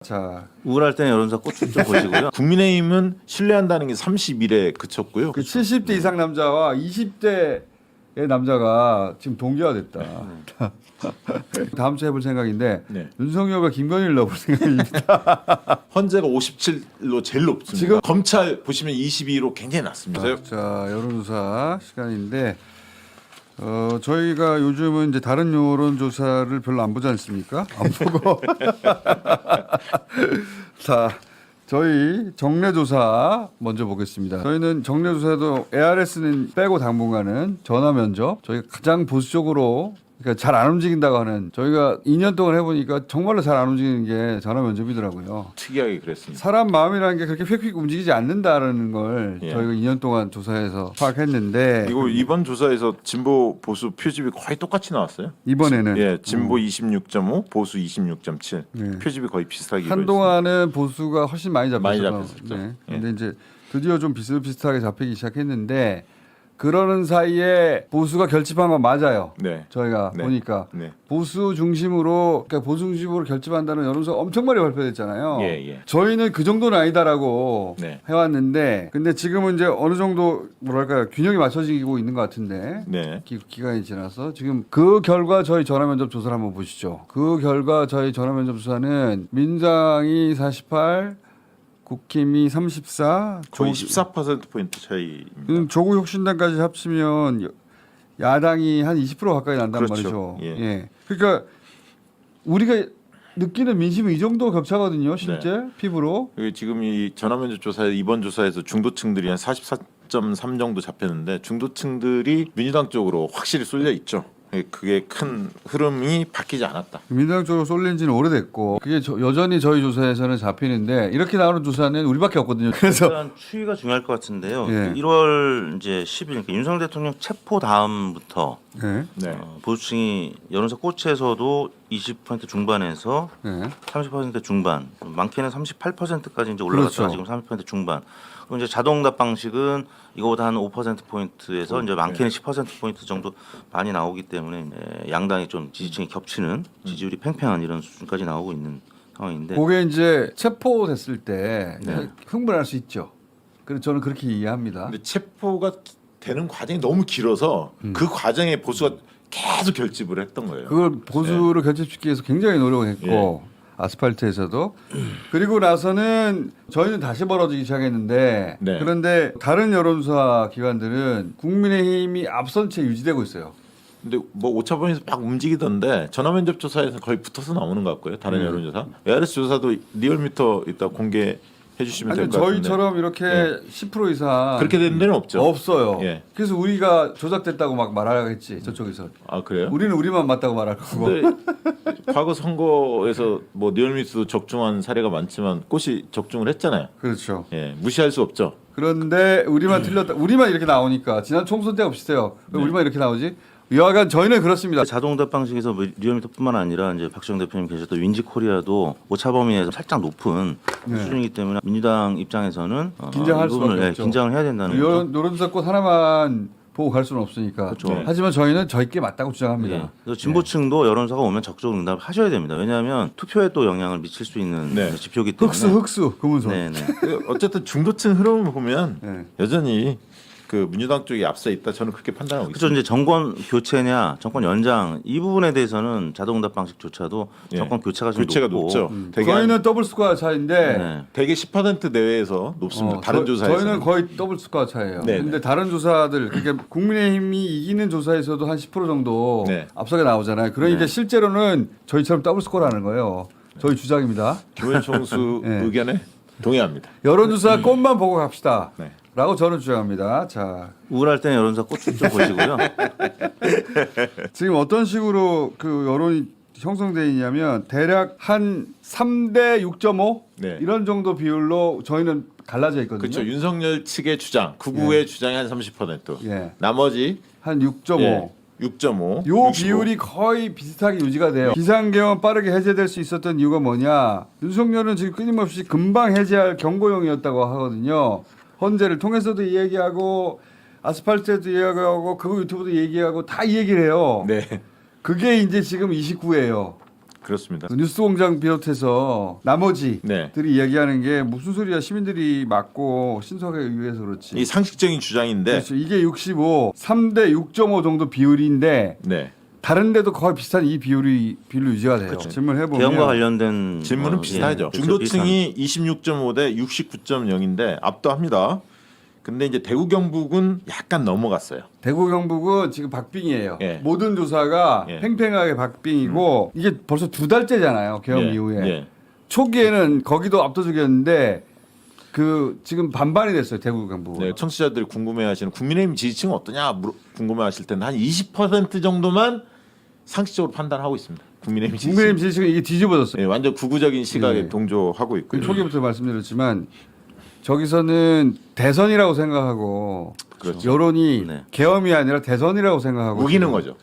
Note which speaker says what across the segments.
Speaker 1: 자,
Speaker 2: 우울할 때는 여론조사 꽃좀 보시고요.
Speaker 3: 국민의힘은 신뢰한다는 게 31에 그쳤고요.
Speaker 1: 그 70대 이상 남자와 20대의 남자가 지금 동기화 됐다. 다음 주에 해볼 생각인데
Speaker 3: 네.
Speaker 1: 윤석열과 김건희를 넣어볼 생각입니다.
Speaker 3: 헌재가 57로 제일 높습니다.
Speaker 1: 지금-
Speaker 3: 검찰 보시면 22로 굉장히 낮습니다.
Speaker 1: 자, 여론조사 시간인데 저희가 요즘은 이제 다른 여론조사를 별로 안 보지 않습니까? 안 보고 자, 저희 정례조사 먼저 보겠습니다. 저희는 정례조사도 ARS는 빼고 당분간은 전화 면접 저희가 가장 보수적으로 그러니까 잘 안 움직인다고 하는 저희가 2년 동안 해보니까 정말로 잘 안 움직이는 게 전화 면접이더라고요.
Speaker 3: 특이하게 그랬습니다.
Speaker 1: 사람 마음이라는 게 그렇게 휙휙 움직이지 않는다라는 걸
Speaker 3: 예.
Speaker 1: 저희가 2년 동안 조사해서 파악했는데
Speaker 3: 그리고 이번 조사에서 진보 보수 표집이 거의 똑같이 나왔어요.
Speaker 1: 이번에는
Speaker 3: 예, 진보 26.5, 보수 26.7.
Speaker 1: 네.
Speaker 3: 표집이 거의 비슷하게 이루어졌습니다.
Speaker 1: 한동안은 보수가 훨씬 많이 잡혔죠.
Speaker 3: 많이 잡혔었죠.
Speaker 1: 네.
Speaker 3: 예.
Speaker 1: 근데 이제 드디어 좀 비슷비슷하게 잡히기 시작했는데 그러는 사이에 보수가 결집한 건 맞아요.
Speaker 3: 네.
Speaker 1: 저희가
Speaker 3: 네.
Speaker 1: 보니까
Speaker 3: 네.
Speaker 1: 보수 중심으로 그러니까 보수 중심으로 결집한다는 여론조사 엄청 많이 발표됐잖아요.
Speaker 3: 예, 예.
Speaker 1: 저희는 그 정도는 아니다라고
Speaker 3: 네.
Speaker 1: 해왔는데 근데 지금은 이제 어느 정도 뭐랄까 균형이 맞춰지고 있는 것 같은데
Speaker 3: 네.
Speaker 1: 기간이 지나서 지금 그 결과 저희 전화면접 조사를 한번 보시죠. 그 결과 저희 전화면접 조사는 민주당이 48, 국힘이 34,
Speaker 3: 거의 14%포인트 차이입니다.
Speaker 1: 조국혁신당까지 합치면 야당이 한 20% 가까이 난단
Speaker 3: 그렇죠.
Speaker 1: 말이죠.
Speaker 3: 예.
Speaker 1: 그러니까 우리가 느끼는 민심이 이 정도 격차거든요. 실제 피부로.
Speaker 3: 그리고 지금 이 전화면접 조사에 이번 조사에서 중도층들이 한 44.3 정도 잡혔는데 중도층들이 민주당 쪽으로 확실히 쏠려 있죠. 그게 큰 흐름이 바뀌지 않았다.
Speaker 1: 민주당 쪽으로 쏠린 지는 오래됐고 그게 여전히 저희 조사에서는 잡히는데 이렇게 나오는 조사는 우리밖에 없거든요. 그래서
Speaker 2: 일단 추이가 중요할 것 같은데요.
Speaker 1: 예.
Speaker 2: 1월 이제 10일 그러니까 윤석열 대통령 체포 다음부터
Speaker 1: 네.
Speaker 3: 네.
Speaker 2: 보수층이 여론조사 꽃에서도 20% 중반에서
Speaker 1: 네.
Speaker 2: 30% 중반, 많게는 38%까지 이제 올라갔다가
Speaker 1: 그렇죠.
Speaker 2: 지금 30% 중반. 그럼 이제 자동응답 방식은 이거보다 한 5%포인트에서 이제 많게는 10%포인트 정도 많이 나오기 때문에 양당이 좀 지지층이 겹치는 지지율이 팽팽한 이런 수준까지 나오고 있는 상황인데
Speaker 1: 그게 이제 체포됐을 때
Speaker 2: 네.
Speaker 1: 흥분할 수 있죠. 그래서 저는 그렇게 이해합니다.
Speaker 3: 근데 체포가 되는 과정이 너무 길어서 그 과정에 보수가 계속 결집을 했던 거예요.
Speaker 1: 그걸 보수를 결집시키기 위해서 굉장히 노력을 했고 아스팔트에서도 그리고 나서는 저희는 다시 벌어지기 시작했는데
Speaker 3: 네.
Speaker 1: 그런데 다른 여론조사 기관들은 국민의힘이 앞선 채 유지되고 있어요.
Speaker 3: 근데 뭐 오차범위에서 막 움직이던데 전화면접 조사에서 거의 붙어서 나오는 것 같고요. 다른 여론조사. ARS 조사도 리얼미터 이따 공개해 주시면 될
Speaker 1: 아니
Speaker 3: 것 같은데.
Speaker 1: 저희처럼 이렇게
Speaker 3: 예.
Speaker 1: 10% 이상
Speaker 3: 그렇게 되는 데는 없죠.
Speaker 1: 없어요.
Speaker 3: 예.
Speaker 1: 그래서 우리가 조작됐다고 막 말하겠지 저쪽에서.
Speaker 3: 아 그래요?
Speaker 1: 우리는 우리만 맞다고 말할 거고.
Speaker 3: 근데 과거 선거에서 뭐 리얼미터도 적중한 사례가 많지만 꽃이 적중을 했잖아요.
Speaker 1: 그렇죠.
Speaker 3: 예, 무시할 수 없죠.
Speaker 1: 그런데 우리만 틀렸다. 우리만 이렇게 나오니까 지난 총선 때가 비슷해요. 왜 우리만 이렇게 나오지? 여하간 저희는 그렇습니다.
Speaker 2: 자동응답 방식에서 리얼미터뿐만 아니라 이제 박지원 대표님 계셨던 윈지코리아도 오차범위에서 살짝 높은
Speaker 1: 네.
Speaker 2: 수준이기 때문에 민주당 입장에서는
Speaker 1: 긴장할
Speaker 2: 이 부분을,
Speaker 1: 수밖에 없죠.
Speaker 2: 긴장을 해야 된다는 거죠.
Speaker 1: 노른자 꽃 하나만 보고 갈 수는 없으니까.
Speaker 2: 그렇죠.
Speaker 3: 네.
Speaker 1: 하지만 저희는 저희께 맞다고 주장합니다.
Speaker 2: 예. 그래서 진보층도 여론사가 오면 적극 응답을 하셔야 됩니다. 왜냐하면 투표에 또 영향을 미칠 수 있는
Speaker 3: 네.
Speaker 2: 지표이기 때문에.
Speaker 1: 흑수 금은손.
Speaker 2: 네네.
Speaker 3: 어쨌든 중도층 흐름을 보면
Speaker 1: 네.
Speaker 3: 여전히 그 민주당 쪽이 앞서 있다. 저는 그렇게 판단하고
Speaker 2: 그렇죠.
Speaker 3: 있습니다.
Speaker 2: 이제 정권 교체냐, 정권 연장 이 부분에 대해서는 자동응답 방식조차도
Speaker 3: 예.
Speaker 2: 정권 교체가 좀
Speaker 3: 교체가
Speaker 2: 높고.
Speaker 3: 높죠. 되게
Speaker 1: 저희는 더블 스코어 차인데
Speaker 2: 네.
Speaker 3: 되게 10% 내외에서 높습니다. 다른 조사에서
Speaker 1: 저희는 거의 더블 스코어 차예요.
Speaker 3: 네,
Speaker 1: 근데
Speaker 3: 네.
Speaker 1: 다른 조사들 그러니까 국민의힘이 이기는 조사에서도 한 10% 정도
Speaker 3: 네.
Speaker 1: 앞서게 나오잖아요. 그러니까
Speaker 2: 네.
Speaker 1: 실제로는 저희처럼 더블 스코어라는 거예요. 저희 주장입니다.
Speaker 3: 김현 총수
Speaker 1: 네.
Speaker 3: 의견에 동의합니다.
Speaker 1: 여론조사 꽃만 보고 갑시다.
Speaker 3: 네.
Speaker 1: 라고 저는 주장합니다. 자,
Speaker 2: 우울할 때는 여론사 꽃좀 보시고요.
Speaker 1: 지금 어떤 식으로 그 여론이 형성돼 있냐면 대략 한 3대 6.5
Speaker 3: 네.
Speaker 1: 이런 정도 비율로 저희는 갈라져 있거든요.
Speaker 3: 그렇죠. 윤석열 측의 주장, 극우의 주장이 한 30%.
Speaker 1: 예.
Speaker 3: 나머지
Speaker 1: 한 6.5.
Speaker 3: 예, 6.5.
Speaker 1: 요
Speaker 3: 65.
Speaker 1: 비율이 거의 비슷하게 유지가 돼요. 비상계엄 빠르게 해제될 수 있었던 이유가 뭐냐? 윤석열은 지금 끊임없이 금방 해제할 경고용이었다고 하거든요. 헌재를 통해서도 얘기하고 아스팔트에도 얘기하고 그거 유튜브도 얘기하고 다 이 얘기를 해요.
Speaker 3: 네.
Speaker 1: 그게 이제 지금 29예요.
Speaker 3: 그렇습니다.
Speaker 1: 뉴스공장 비롯해서 나머지들이
Speaker 3: 네.
Speaker 1: 이야기하는 게 무슨 소리야 시민들이 맞고 신속에 의해서 그렇지.
Speaker 3: 이 상식적인 주장인데
Speaker 1: 그렇죠. 이게 65, 3대 6.5 정도 비율인데
Speaker 3: 네.
Speaker 1: 다른 데도 거의 비슷한 이 비율로 유지가 돼요.
Speaker 3: 그렇죠.
Speaker 1: 질문해 보면
Speaker 2: 계엄과 관련된
Speaker 3: 질문은 비슷하죠. 중도층이 29.5 대 69.0인데 압도합니다. 근데 이제 대구 경북은 약간 넘어갔어요.
Speaker 1: 대구 경북은 지금 박빙이에요.
Speaker 3: 예.
Speaker 1: 모든 조사가
Speaker 3: 예.
Speaker 1: 팽팽하게 박빙이고 이게 벌써 2달째잖아요. 계엄
Speaker 3: 예,
Speaker 1: 이후에.
Speaker 3: 예.
Speaker 1: 초기에는 거기도 압도적이었는데 그 지금 반반이 됐어요. 대구 경북은.
Speaker 3: 네, 청취자들이 궁금해하시는 국민의힘 지지층은 어떠냐 궁금해하실 텐데 한 20% 정도만 상식적으로 판단하고 있습니다. 국민의힘 지지층.
Speaker 1: 국민의힘 지지층은 이게 뒤집어졌어요.
Speaker 3: 네, 완전 구구적인 시각에
Speaker 1: 네.
Speaker 3: 동조하고 있고요.
Speaker 1: 그 초기부터 말씀드렸지만 저기서는 대선이라고 생각하고
Speaker 3: 그렇죠.
Speaker 1: 여론이
Speaker 2: 네.
Speaker 1: 계엄이 아니라 대선이라고 생각하고
Speaker 3: 우기는
Speaker 1: 지금.
Speaker 3: 거죠.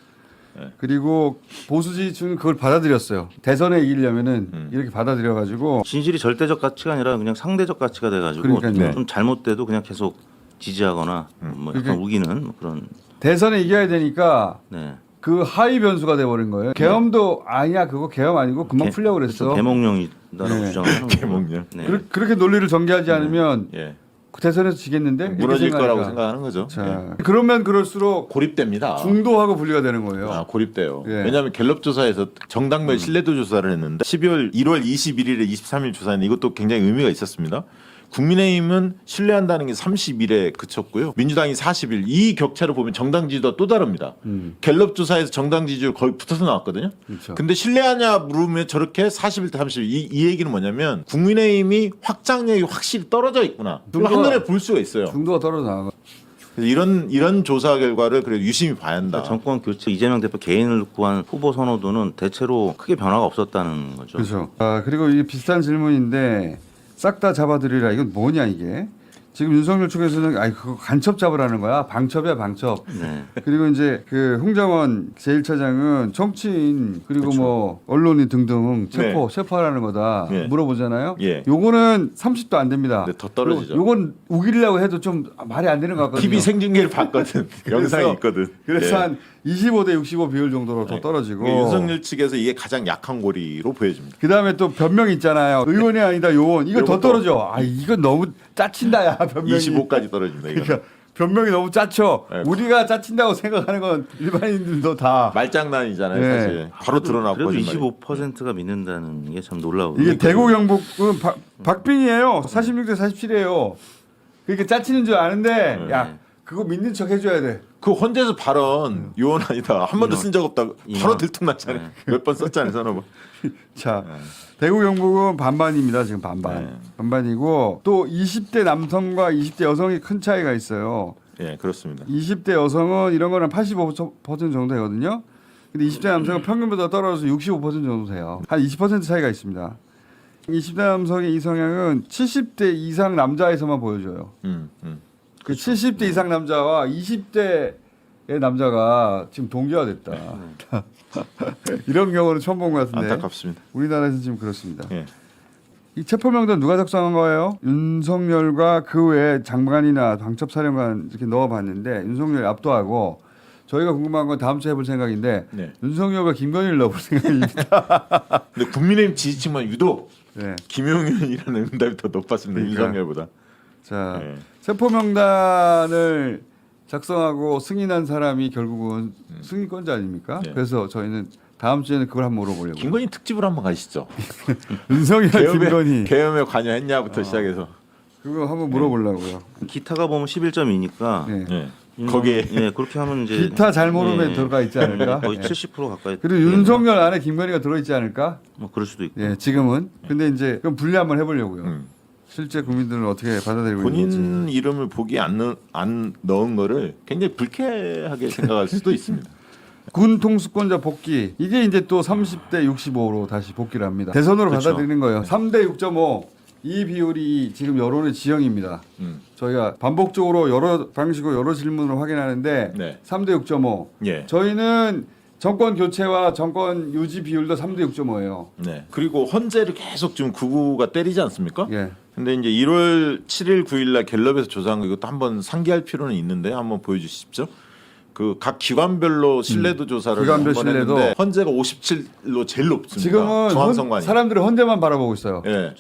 Speaker 1: 그리고 보수 지지층은 그걸 받아들였어요. 대선에 이기려면은 이렇게 받아들여가지고
Speaker 2: 진실이 절대적 가치가 아니라 그냥 상대적 가치가 돼가지고
Speaker 1: 그러니까요.
Speaker 2: 좀 잘못돼도 그냥 계속 지지하거나 뭐 약간
Speaker 1: 그게-
Speaker 2: 우기는 그런.
Speaker 1: 대선에 이겨야 되니까
Speaker 2: 네.
Speaker 1: 그 하위 변수가 돼버린 거예요. 계엄도 아니야 그거 계엄 아니고 금방 풀려고 그랬어.
Speaker 2: 개몽령이다라고
Speaker 1: 네.
Speaker 2: 주장하는 거고.
Speaker 3: 개몽령.
Speaker 2: 네.
Speaker 1: 그렇게 논리를 전개하지 않으면
Speaker 3: 예.
Speaker 1: 그 대선에서 지겠는데 이렇게
Speaker 3: 무너질 거라고
Speaker 1: 생각하니까.
Speaker 3: 생각하는 거죠.
Speaker 1: 자,
Speaker 3: 예.
Speaker 1: 그러면 그럴수록
Speaker 3: 고립됩니다.
Speaker 1: 중도하고 분리가 되는 거예요.
Speaker 3: 아, 고립돼요.
Speaker 1: 예.
Speaker 3: 왜냐하면 갤럽 조사에서 정당별 신뢰도 조사를 했는데 1월 21일에 23일 조사는 이것도 굉장히 의미가 있었습니다. 국민의힘은 신뢰한다는 게 30일에 그쳤고요. 민주당이 40일. 이 격차를 보면 정당 지지도가 또 다릅니다. 갤럽 조사에서 정당 지지율 거의 붙어서 나왔거든요.
Speaker 1: 그렇죠.
Speaker 3: 근데 신뢰하냐 물으면 저렇게 40일 대 30일. 이 얘기는 뭐냐면 국민의힘이 확장력이 확실히 떨어져 있구나. 그걸
Speaker 1: 중도가-
Speaker 3: 한눈에 볼 수가 있어요.
Speaker 1: 중도가 떨어져 나가.
Speaker 3: 그래서 이런 조사 결과를 그래도 유심히 봐야 한다.
Speaker 2: 정권 교체 이재명 대표 개인을 놓고 한 후보 선호도는 대체로 크게 변화가 없었다는 거죠.
Speaker 1: 그렇죠. 아, 그리고 이게 비슷한 질문인데 싹 다 잡아드리라. 이건 뭐냐 이게. 지금 윤석열 측에서는 아이 그거 간첩 잡으라는 거야. 방첩이야 방첩.
Speaker 2: 네.
Speaker 1: 그리고 이제 그 홍장원 제1차장은 정치인 그리고 뭐 언론인 등등 체포하라는 거다
Speaker 3: 네.
Speaker 1: 물어보잖아요.
Speaker 3: 예.
Speaker 1: 요거는 30도 안 됩니다.
Speaker 3: 네, 더 떨어지죠.
Speaker 1: 요건 우기려고 해도 좀 말이 안 되는 것 같거든요.
Speaker 3: TV 생중계를 봤거든. 영상이 있거든.
Speaker 1: 그래서
Speaker 3: 예.
Speaker 1: 한 25대 65 비율 정도로 더 떨어지고.
Speaker 3: 윤석열 측에서 이게 가장 약한 고리로 보여집니다.
Speaker 1: 그 다음에 또 변명이 있잖아요. 의원이 아니다 요원. 이거 더
Speaker 3: 요것도-
Speaker 1: 떨어져. 아 이건 너무 짜친다야 변명이.
Speaker 3: 25까지 떨어집니다. 이거는.
Speaker 1: 그러니까 변명이 너무 짜쳐.
Speaker 3: 네.
Speaker 1: 우리가 짜친다고 생각하는 건 일반인들도 다.
Speaker 3: 말장난이잖아요,
Speaker 1: 네.
Speaker 3: 사실. 바로 드러나고
Speaker 2: 그래도
Speaker 3: 거짓말이.
Speaker 2: 25%가 믿는다는 게 참 놀라워요.
Speaker 1: 이게 대구 경북은 박빙이에요. 46대 47이에요. 그러니까 짜치는 줄 아는데 야 그거 믿는 척 해줘야 돼.
Speaker 3: 그 헌재에서 발언 요원 아니다. 한 번도 쓴 적 없다고 바로
Speaker 2: 인원.
Speaker 3: 들통났잖아요. 몇 번 썼잖아요, 서너 번.
Speaker 1: 자, 대구 경북은 반반입니다. 지금 반반.
Speaker 3: 네.
Speaker 1: 반반이고 또 20대 남성과 20대 여성이 큰 차이가 있어요.
Speaker 3: 예, 그렇습니다.
Speaker 1: 20대 여성은 이런 거는 85% 정도 되거든요. 근데 20대 남성은 평균보다 떨어져서 65% 정도 돼요. 한 20% 차이가 있습니다. 20대 남성의 이성향은 70대 이상 남자에서만 보여줘요. 그 70대 이상 남자와 20대의 남자가 지금 동기화됐다. 이런 경우는 처음 본 것 같은데.
Speaker 3: 안타깝습니다.
Speaker 1: 우리나라에서 지금 그렇습니다.
Speaker 3: 예.
Speaker 1: 이 체포명단 누가 작성한 거예요? 윤석열과 그 외에 장관이나 방첩사령관 이렇게 넣어봤는데 윤석열 압도하고 저희가 궁금한 건 다음 주에 해볼 생각인데
Speaker 3: 네.
Speaker 1: 윤석열과 김건희를 넣어볼 생각입니다.
Speaker 3: 근데 국민의힘 지지층만 유독
Speaker 1: 네.
Speaker 3: 김용현이라는 응답이 더 높았습니다.
Speaker 1: 그러니까.
Speaker 3: 윤석열보다.
Speaker 1: 자,
Speaker 3: 네.
Speaker 1: 체포명단을 작성하고 승인한 사람이 결국은 승인권자 아닙니까?
Speaker 3: 네.
Speaker 1: 그래서 저희는 다음 주에는 그걸 한번 물어보려고.
Speaker 3: 김건희 특집으로 한번 가시죠.
Speaker 1: 윤석열, 김건희
Speaker 3: 계엄에 관여했냐부터 시작해서.
Speaker 1: 그거 한번 물어보려고요.
Speaker 2: 기타가 보면 11점이니까
Speaker 1: 네.
Speaker 3: 예. 거기에
Speaker 2: 예, 그렇게 하면 이제
Speaker 1: 기타 잘 모르면
Speaker 2: 예,
Speaker 1: 들어가 있지 않을까?
Speaker 2: 거의 70% 가까이.
Speaker 1: 그리고 윤석열 안에 김건희가 들어있지 않을까?
Speaker 2: 뭐 그럴 수도 있고.
Speaker 1: 예, 지금은. 근데 이제 그럼 분리 한번 해보려고요.
Speaker 3: 음.
Speaker 1: 실제 국민들은 어떻게 받아들이고
Speaker 3: 본인
Speaker 1: 있는지.
Speaker 3: 이름을 보기에 안 넣은 거를 굉장히 불쾌하게 생각할 수도 있습니다.
Speaker 1: 군 통수권자 복귀 이게 이제 또 30대 65로 다시 복귀를 합니다. 대선으로
Speaker 3: 그렇죠.
Speaker 1: 받아들이는 거예요. 3대 6.5 이 비율이 지금 여론의 지형입니다. 저희가 반복적으로 여러 방식으로 여러 질문을 확인하는데
Speaker 3: 네.
Speaker 1: 3대 6.5
Speaker 3: 예.
Speaker 1: 저희는 정권 교체와 정권 유지 비율도 3대 6.5예요.
Speaker 3: 네. 그리고 헌재를 계속 지금 구구가 때리지 않습니까?
Speaker 1: 예.
Speaker 3: 근데 이제 1월 7일 9일 날 갤럽에서 조사한 거 이것도 한번 상기할 필요는 있는데 한번 보여주십시오. 그 각 기관별로 신뢰도 조사를
Speaker 1: 기관별
Speaker 3: 한번
Speaker 1: 신뢰도.
Speaker 3: 했는데 헌재가 57로 제일 높습니다.
Speaker 1: 지금은
Speaker 3: 중앙선관위.
Speaker 1: 사람들은 헌재만 바라보고 있어요.
Speaker 3: 예.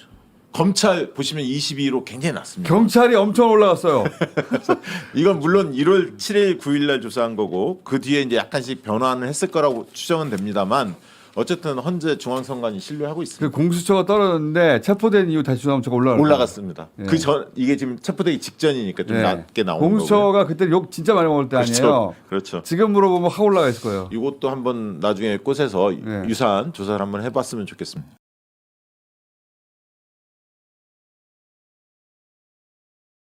Speaker 3: 검찰 보시면 22로 굉장히 낮습니다.
Speaker 1: 경찰이 엄청 올라갔어요.
Speaker 3: 이건 물론 1월 7일 9일 날 조사한 거고 그 뒤에 이제 약간씩 변화는 했을 거라고 추정은 됩니다만 어쨌든 헌재 중앙선관위 신뢰하고
Speaker 1: 그
Speaker 3: 있습니다.
Speaker 1: 공수처가 떨어졌는데 체포된 이후 다시 중앙처가
Speaker 3: 올라갔습니다.
Speaker 1: 예.
Speaker 3: 그 전 이게 지금 체포되기 직전이니까 좀
Speaker 1: 예.
Speaker 3: 낮게 나오는 거고요.
Speaker 1: 공수처가 그때 욕 진짜 많이 먹을 때 아니에요.
Speaker 3: 그렇죠.
Speaker 1: 지금 물어보면 확 올라가 있을 거예요.
Speaker 3: 이것도 한번 나중에 꽂아서
Speaker 1: 예.
Speaker 3: 유사한 조사를 한번 해봤으면 좋겠습니다.